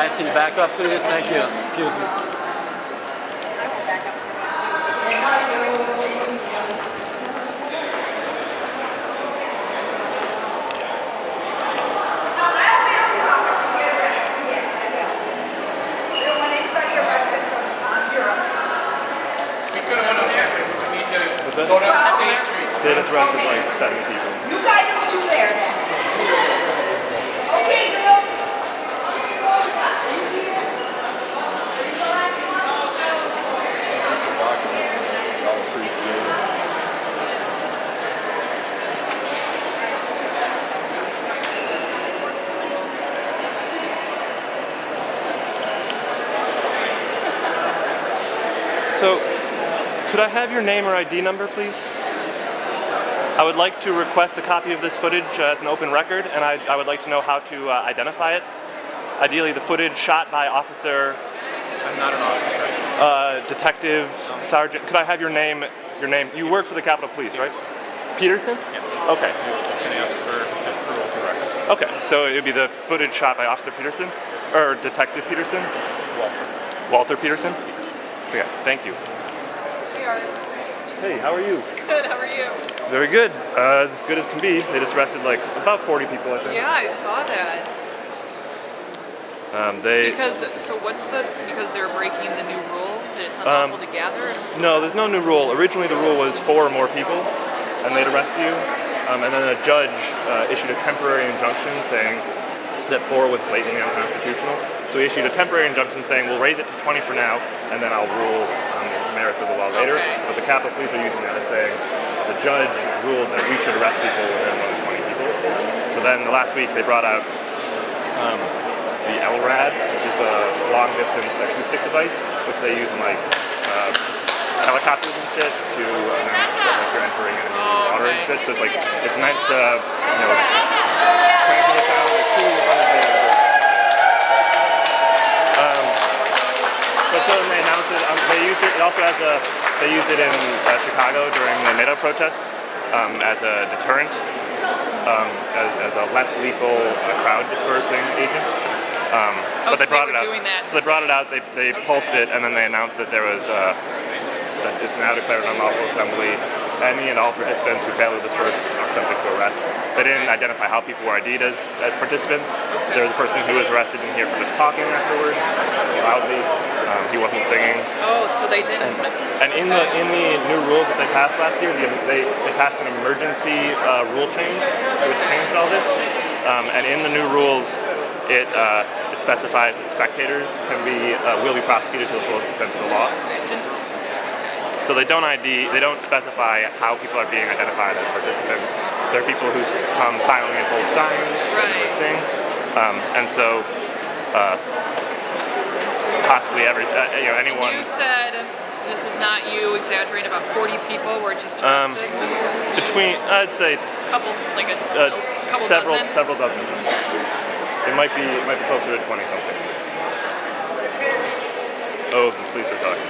Guys, can you back up, please? Thank you. Excuse me. Go down State Street. They just arrested like 7 people. You guys don't do there then. Okay, girls. So, could I have your name or ID number, please? I would like to request a copy of this footage as an open record, and I would like to know how to identify it. Ideally, the footage shot by officer... I'm not an officer. Detective, Sergeant... Could I have your name? You work for the Capitol Police, right? Peterson? Yeah. Okay. Can I ask for open records? Okay, so it would be the footage shot by Officer Peterson? Or Detective Peterson? Walter Peterson? Yeah, thank you. Hey, how are you? Good, how are you? Very good. As good as can be. They just arrested like about 40 people, I think. Yeah, I saw that. Because they're breaking the new rule? That it's unlawful to gather? No, there's no new rule. Originally the rule was 4 or more people, and they'd arrest you. And then a judge issued a temporary injunction saying that 4 was blatantly unconstitutional. So he issued a temporary injunction saying, we'll raise it to 20 for now, and then I'll rule on the merits of the law later. Okay. But the Capitol Police are using that as saying, the judge ruled that we should arrest people within more than 20 people. So then the last week they brought out the LRAD, which is a long-distance acoustic device, which they use in like helicopters and shit to announce that like, you're entering enemy water and shit. So it's like, it's meant to, transmit the sound like 200 meters. So then they announced it. They used it. It also has they used it in Chicago during the NATO protests as a deterrent, as a less lethal crowd dispersing agent. But they brought it out. So they brought it out. They pulsed it, and then they announced that there was that it's now declared an unlawful assembly. Any and all participants who fail to disperse are subject to arrest. They didn't identify how people were ID'd as participants. There was a person who was arrested in here for just talking afterwards, loudly. He wasn't singing. Oh, so they didn't. And in the new rules that they passed last year, they passed an emergency rule change, which changed all this. And in the new rules, it specifies that spectators will be prosecuted to the fullest extent of the law. So they don't specify how people are being identified as participants. There are people who come silently and hold signs, and sing, and so possibly anyone. You said this is not you exaggerating. About 40 people were just arrested. I'd say couple several dozen. It might be closer to 20 something. Oh, the police are talking.